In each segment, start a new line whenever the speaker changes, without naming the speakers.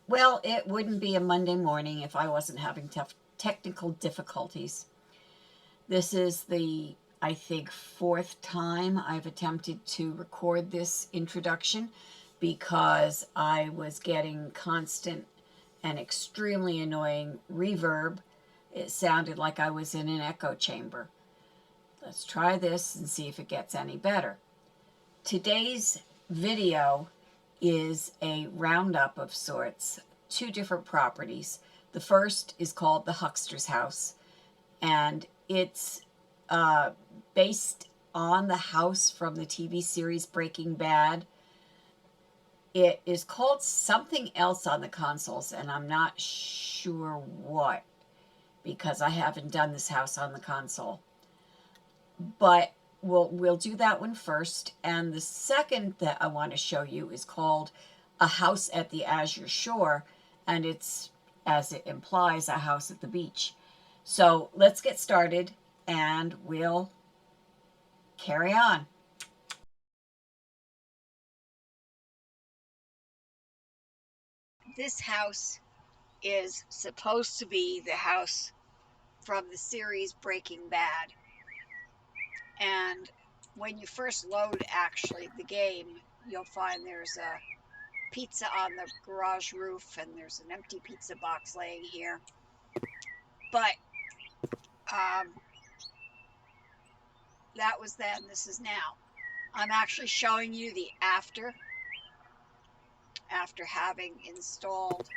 Well, it wouldn't be a Monday morning if I wasn't having tough technical difficulties. This is the, I think, fourth time I've attempted to record this introduction because I was getting constant and extremely annoying reverb. It sounded like I was in an echo chamber. Let's try this and see if it gets any better. Today's video is a roundup of sorts, two different properties. The first is called the Huckster's House, and it's uh, based on the house from the TV series Breaking Bad. It is called something else on the consoles, and I'm not sure what because I haven't done this house on the console. But we'll do that one first. And the second that I want to show you is called A House at the Azure Shore, and it's, as it implies, a house at the beach. So let's get started and we'll carry on. This house is supposed to be the house from the series Breaking Bad. And when you first load actually the game, you'll find there's a pizza on the garage roof and there's an empty pizza box laying here. But that was then, this is now. I'm actually showing you the after having installed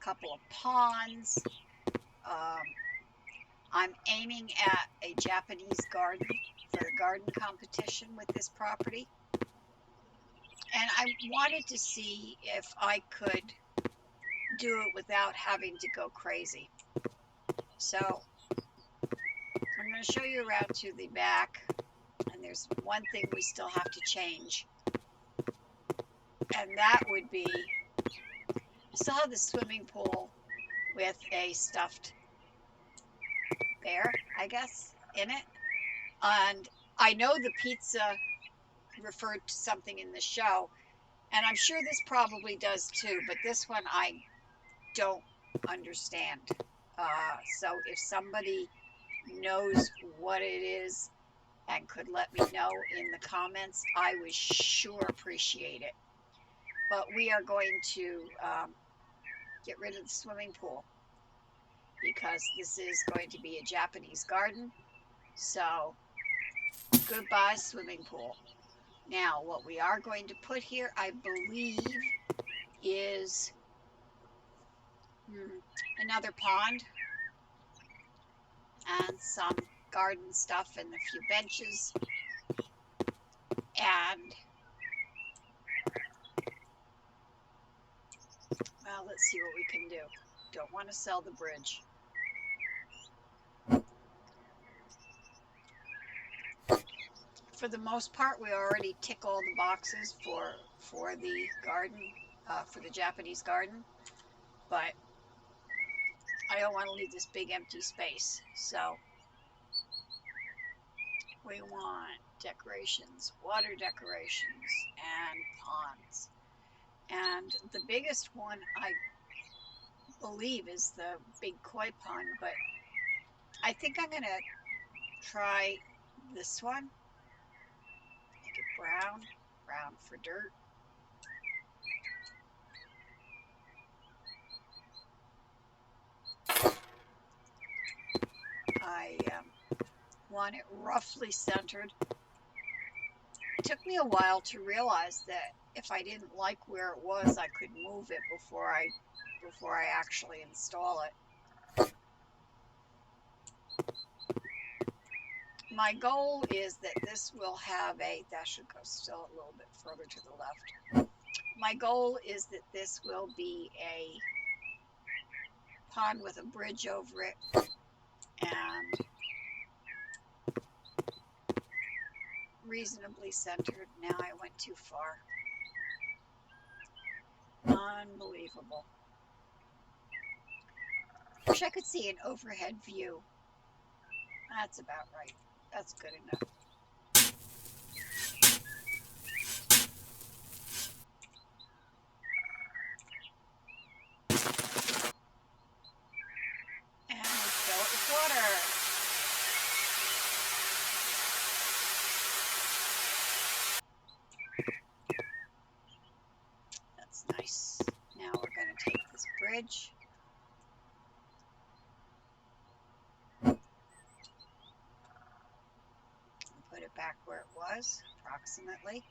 a couple of ponds. I'm aiming at a Japanese garden for the garden competition with this property. And I wanted to see if I could do it without having to go crazy. So I'm going to show you around to the back, and there's one thing we still have to change, and that would be, still have the swimming pool with a stuffed bear, I guess, in it. And I know the pizza referred to something in the show, and I'm sure this probably does too, but this one I don't understand. So if somebody knows what it is and could let me know in the comments, I would sure appreciate it. But we are going to get rid of the swimming pool because this is going to be a Japanese garden. So goodbye swimming pool. Now what we are going to put here, I believe, is another pond and some garden stuff and a few benches. And well, let's see what we can do. Don't want to sell the bridge. For the most part, we already tick all the boxes for the garden, for the Japanese garden, but I don't want to leave this big empty space. So we want decorations, water decorations, and ponds. And the biggest one, I believe, is the big koi pond, but I think I'm gonna try this one. Make it brown for dirt. I want it roughly centered. It took me a while to realize that if I didn't like where it was, I could move it before I actually install it. My goal is that this will have that should go still a little bit further to the left. My goal is that this will be a pond with a bridge over it and reasonably centered. Now I went too far. Unbelievable. Wish I could see an overhead view. That's about right. That's good enough. That's nice. Now we're going to take this bridge. And put it back where it was, approximately.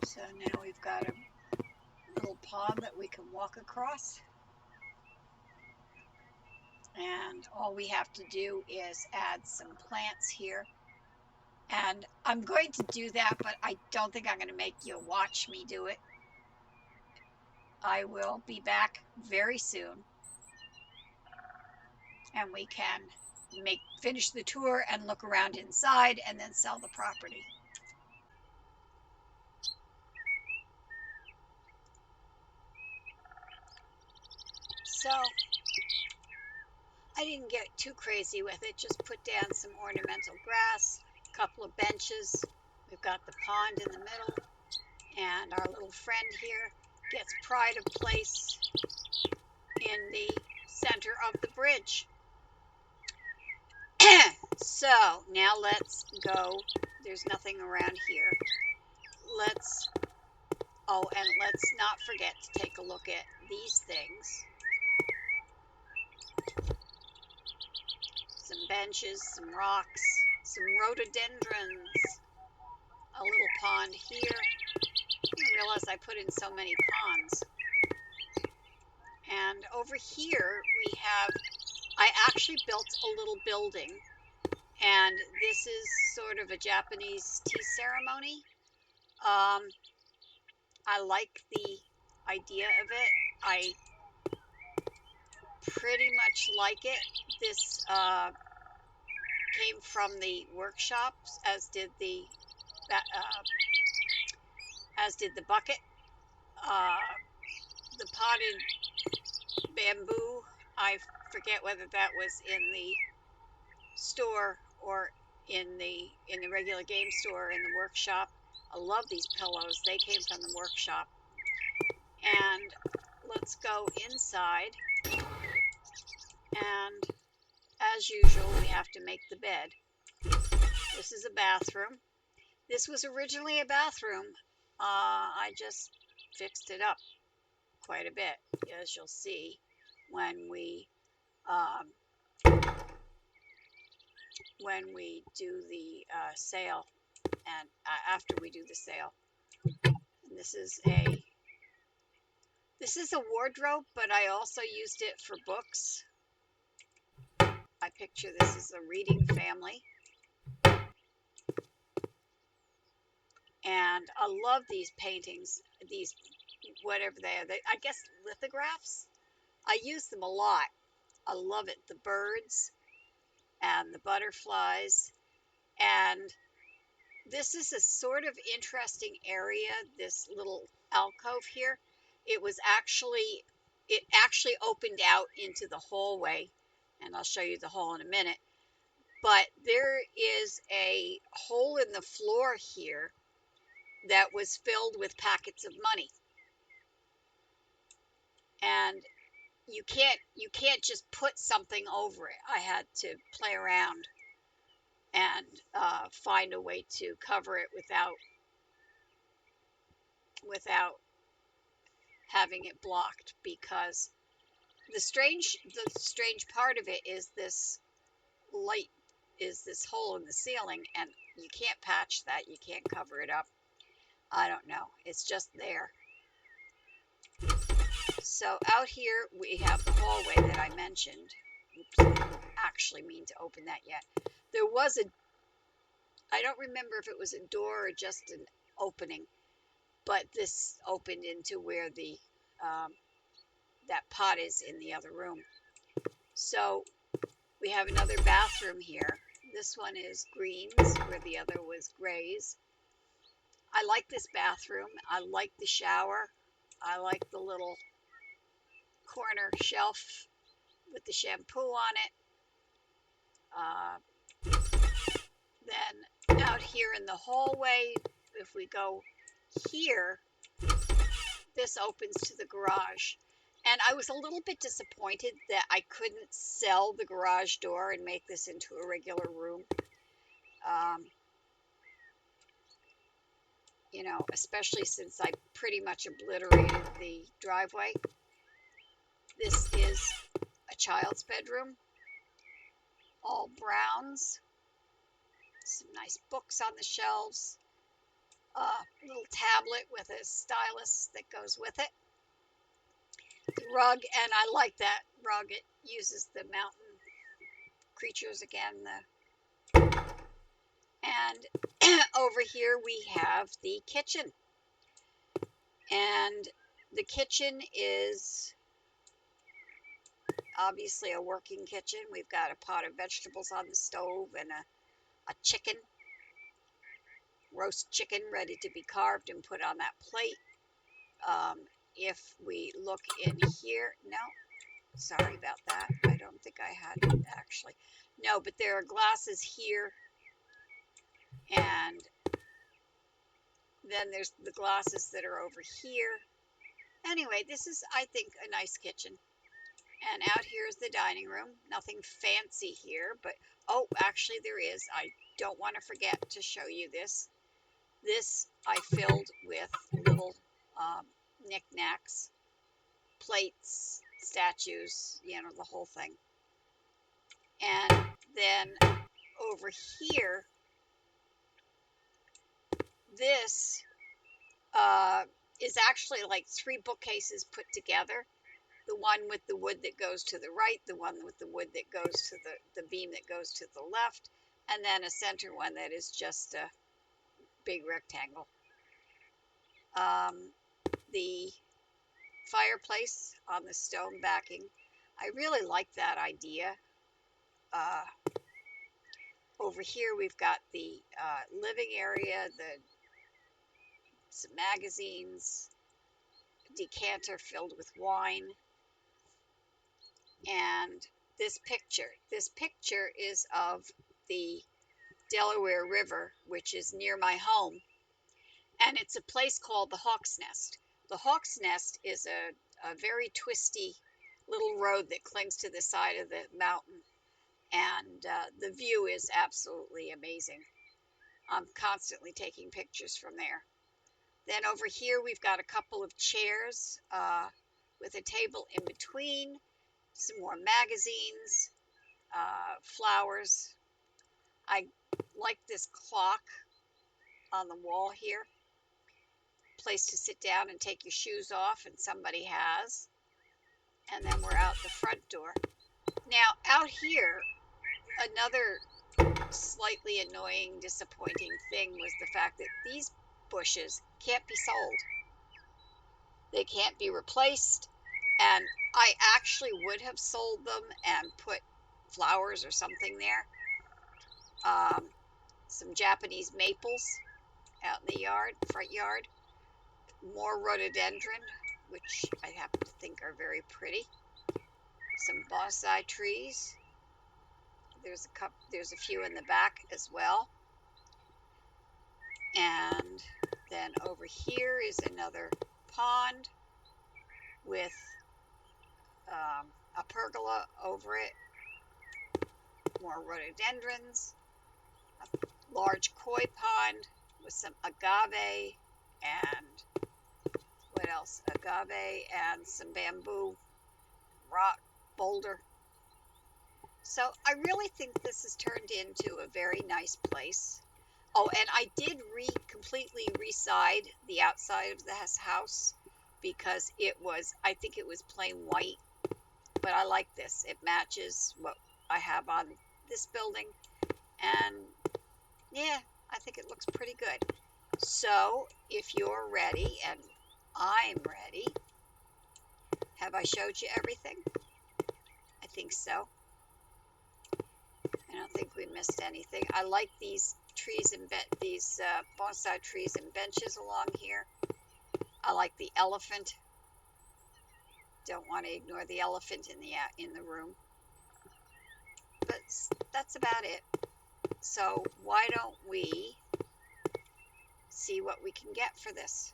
So now we've got a little pond that we can walk across. And all we have to do is add some plants here. And I'm going to do that, but I don't think I'm going to make you watch me do it. I will be back very soon, and we can finish the tour and look around inside and then sell the property. So I didn't get too crazy with it, just put down some ornamental grass, a couple of benches. We've got the pond in the middle, and our little friend here gets pride of place in the center of the bridge. So now let's go. There's nothing around here. Let's not forget to take a look at these things. Some benches, some rocks, some rhododendrons, a little pond here. I didn't realize I put in so many ponds. And over here I actually built a little building, and this is sort of a Japanese tea ceremony. I like the idea of it. I pretty much like it. This came from the workshops, as did the bucket. The potted bamboo, I forget whether that was in the store or in the regular game store in the workshop. I love these pillows. They came from the workshop. And let's go inside. And as usual, we have to make the bed. This is a bathroom. This was originally a bathroom. I just fixed it up quite a bit, as you'll see when we do the sale, and after we do the sale. And this is a wardrobe, but I also used it for books. I picture this as a reading family. And I love these paintings, these whatever they are. I guess lithographs. I use them a lot. I love it. The birds and the butterflies. And this is a sort of interesting area, this little alcove here. It actually opened out into the hallway, and I'll show you the hall in a minute. But there is a hole in the floor here that was filled with packets of money. And you can't just put something over it. I had to play around and find a way to cover it without having it blocked, because the strange part of it is this light is this hole in the ceiling, and you can't patch that. You can't cover it up. I don't know. It's just there. So out here we have the hallway that I mentioned. Oops, I didn't actually mean to open that yet. There was I don't remember if it was a door or just an opening, but this opened into where the that pot is in the other room. So we have another bathroom here. This one is greens, where the other was grays. I like this bathroom. I like the shower. I like the little corner shelf with the shampoo on it. Then out here in the hallway, if we go here, this opens to the garage. And I was a little bit disappointed that I couldn't sell the garage door and make this into a regular room. Um, especially since I pretty much obliterated the driveway. This is a child's bedroom, all browns, some nice books on the shelves, a little tablet with a stylus that goes with it, the rug, and I like that rug. It uses the mountain creatures again. And over here we have the kitchen. And the kitchen is obviously a working kitchen. We've got a pot of vegetables on the stove and a chicken, roast chicken, ready to be carved and put on that plate. If we look in here, no, sorry about that. I don't think I had it actually. No, but there are glasses here, and then there's the glasses that are over here. Anyway, this is, I think, a nice kitchen. And out here is the dining room. Nothing fancy here, but oh, actually there is. I don't want to forget to show you this. This I filled with little knickknacks, plates, statues, the whole thing. And then over here, this is actually like 3 bookcases put together. The one with the wood that goes to the right, the one with the wood that goes to the beam that goes to the left, and then a center one that is just a big rectangle. The fireplace on the stone backing, I really like that idea. Over here we've got the living area, some magazines, decanter filled with wine, and this picture is of the Delaware River, which is near my home, and it's a place called the Hawk's Nest. The Hawk's Nest is a very twisty little road that clings to the side of the mountain, and the view is absolutely amazing. I'm constantly taking pictures from there. Then over here we've got a couple of chairs with a table in between, some more magazines, flowers. I like this clock on the wall here. Place to sit down and take your shoes off, and somebody has. And then we're out the front door. Now, out here, another slightly annoying, disappointing thing was the fact that these bushes can't be sold. They can't be replaced. And I actually would have sold them and put flowers or something there. Some Japanese maples out in the yard, front yard. More rhododendron, which I happen to think are very pretty. Some bonsai trees. There's a few in the back as well. And then over here is another pond with a pergola over it. More rhododendrons. A large koi pond with some agave and what else? Agave and some bamboo rock boulder. So I really think this has turned into a very nice place. Oh, and I did completely reside the outside of this house because I think it was plain white, but I like this. It matches what I have on this building, and yeah, I think it looks pretty good. So if you're ready and I'm ready, have I showed you everything? I think so. I don't think we missed anything. I like these trees and these bonsai trees and benches along here. I like the elephant. Don't want to ignore the elephant in the room. But that's about it. So why don't we see what we can get for this?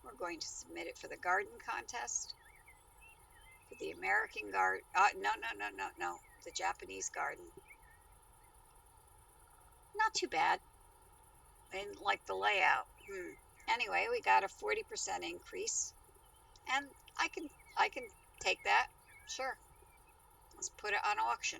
We're going to submit it for the garden contest. For the American Garden. No. the Japanese garden. Not too bad. I didn't like the layout. Anyway, we got a 40% increase, and I can I can take that. Sure. Let's put it on auction.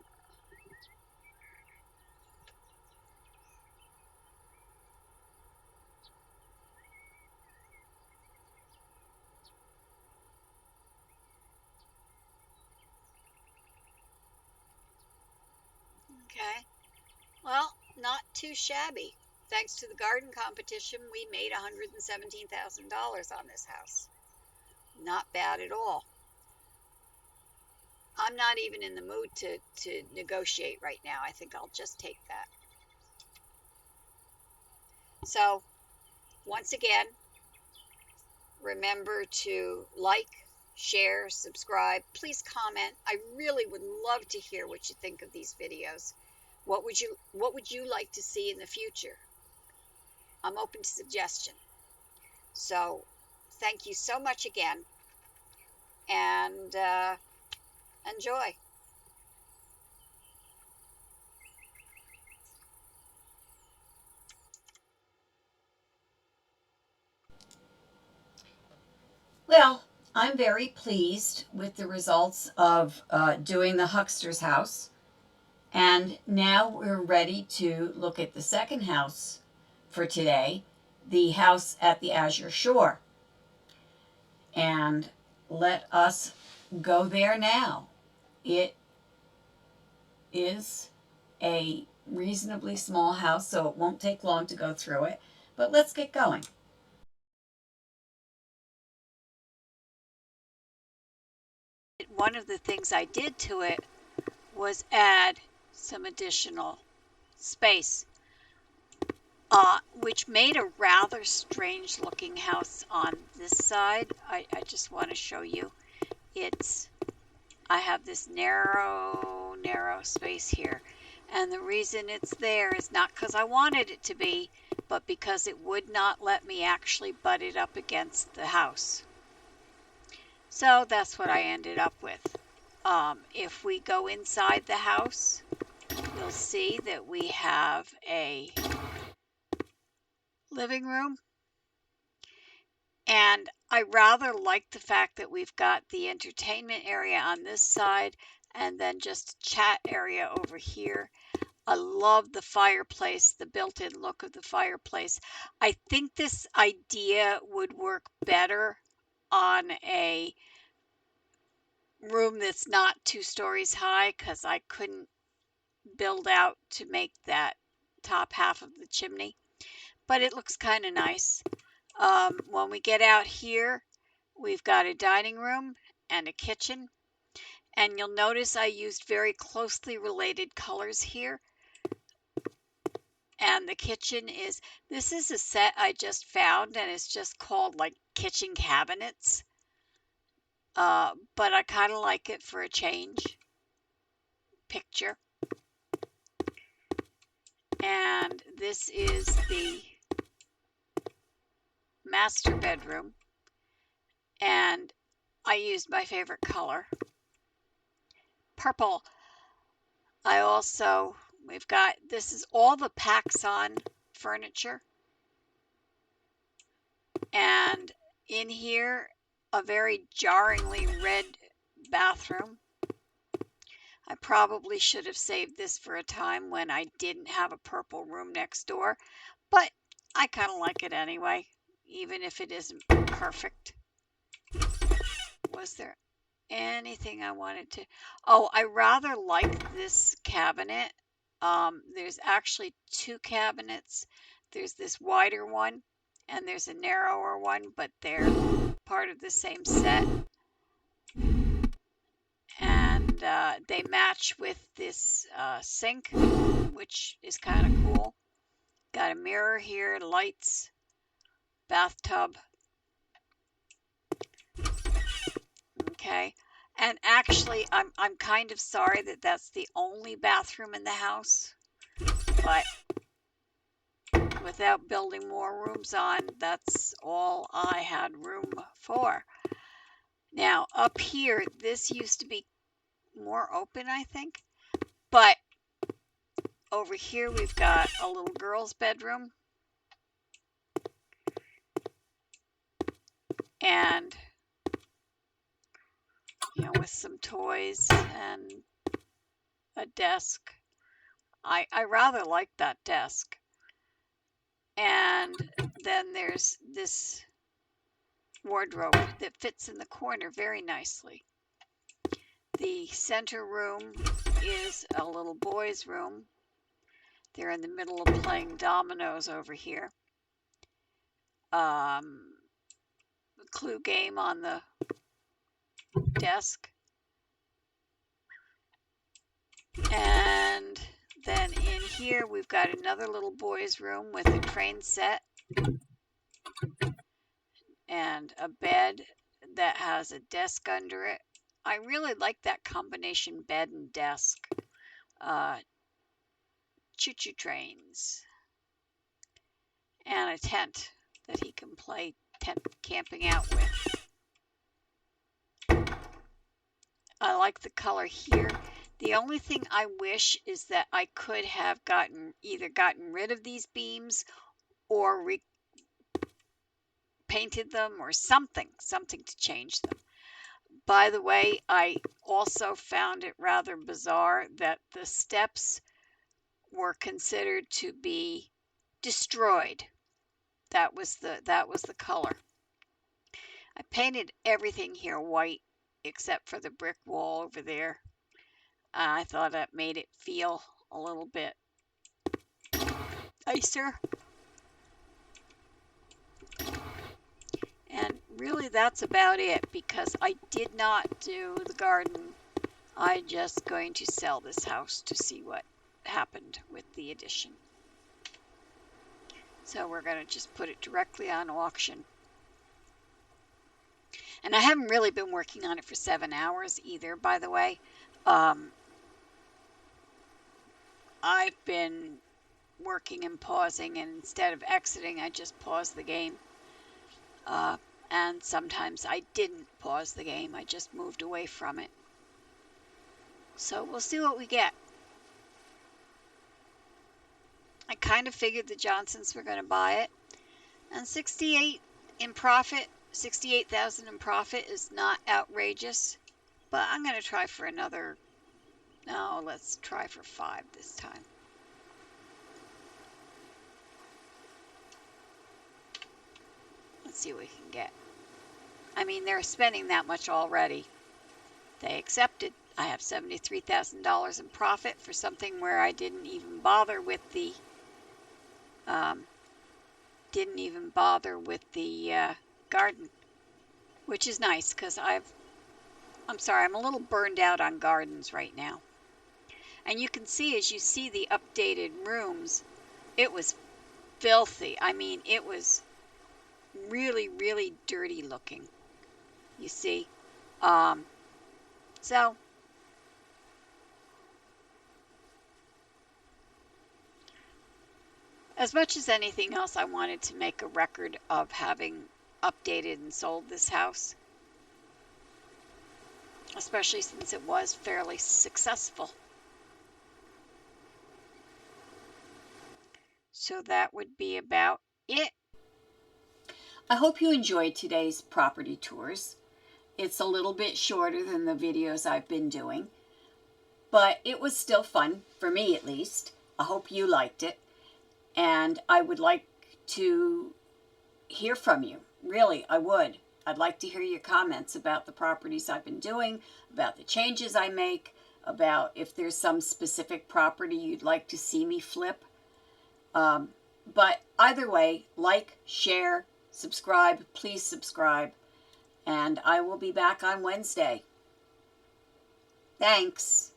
Okay. Well, not too shabby. Thanks to the garden competition, we made $117,000 on this house. Not bad at all. I'm not even in the mood to negotiate right now. I think I'll just take that. So, once again, remember to like, share, subscribe. Please comment. I really would love to hear what you think of these videos. What would you like to see in the future? I'm open to suggestion. So, thank you so much again, and enjoy.
Well, I'm very pleased with the results of doing the Huckster's house. And now we're ready to look at the second house for today, the house at the Azure Shore. And let us go there now. It is a reasonably small house, so it won't take long to go through it. But let's get going.
One of the things I did to it was add some additional space, which made a rather strange looking house on this side. I just want to show you. I have this narrow space here. And the reason it's there is not because I wanted it to be, but because it would not let me actually butt it up against the house. So that's what I ended up with. If we go inside the house, you'll see that we have a living room. And I rather like the fact that we've got the entertainment area on this side and then just chat area over here. I love the fireplace, the built-in look of the fireplace. I think this idea would work better on a room that's not 2 stories high because I couldn't build out to make that top half of the chimney. But it looks kind of nice. When we get out here, we've got a dining room and a kitchen. And you'll notice I used very closely related colors here. And the kitchen this is a set I just found, and it's just called like kitchen cabinets. But I kind of like it for a change picture. And this is the master bedroom. And I used my favorite color, purple. This is all the PaxOn furniture. And in here, a very jarringly red bathroom. I probably should have saved this for a time when I didn't have a purple room next door, but I kind of like it anyway, even if it isn't perfect. Was there anything I wanted to? Oh, I rather like this cabinet. There's actually two cabinets. There's this wider one and there's a narrower one, but they're part of the same set. And they match with this sink, which is kind of cool. Got a mirror here, lights, bathtub. Okay. And actually, I'm kind of sorry that that's the only bathroom in the house, but without building more rooms on, that's all I had room for. Now, up here, this used to be more open, I think, But over here we've got a little girl's bedroom. And, with some toys and a desk. I rather like that desk. And then there's this wardrobe that fits in the corner very nicely. The center room is a little boy's room. They're in the middle of playing dominoes over here. Clue game on the desk. And then in here we've got another little boy's room with a train set and a bed that has a desk under it. I really like that combination bed and desk. Choo-choo trains. And a tent that he can play tent camping out with. I like the color here. The only thing I wish is that I could have either gotten rid of these beams or painted them or something to change them. By the way, I also found it rather bizarre that the steps were considered to be destroyed. That was the color. I painted everything here white except for the brick wall over there. I thought that made it feel a little bit nicer. And really that's about it because I did not do the garden. I'm just going to sell this house to see what happened with the addition. So we're going to just put it directly on auction. And I haven't really been working on it for 7 hours either, by the way. I've been working and pausing, and instead of exiting, I just paused the game. And sometimes I didn't pause the game, I just moved away from it. So we'll see what we get. I kind of figured the Johnsons were going to buy it. And 68 in profit, 68,000 in profit is not outrageous. But I'm going to try for another. No, let's try for 5 this time. Let's see what we can get. I mean, they're spending that much already. They accepted. I have $73,000 in profit for something where I didn't even bother with the garden, which is nice because I'm sorry, I'm a little burned out on gardens right now. And you can see, as you see the updated rooms, it was filthy. I mean, it was really, really dirty looking. You see? So, as much as anything else, I wanted to make a record of having updated and sold this house, especially since it was fairly successful. So that would be about it.
I hope you enjoyed today's property tours. It's a little bit shorter than the videos I've been doing, but it was still fun, for me at least. I hope you liked it. And I would like to hear from you. Really, I would. I'd like to hear your comments about the properties I've been doing, about the changes I make, about if there's some specific property you'd like to see me flip. But either way, like, share, subscribe, please subscribe. And I will be back on Wednesday. Thanks.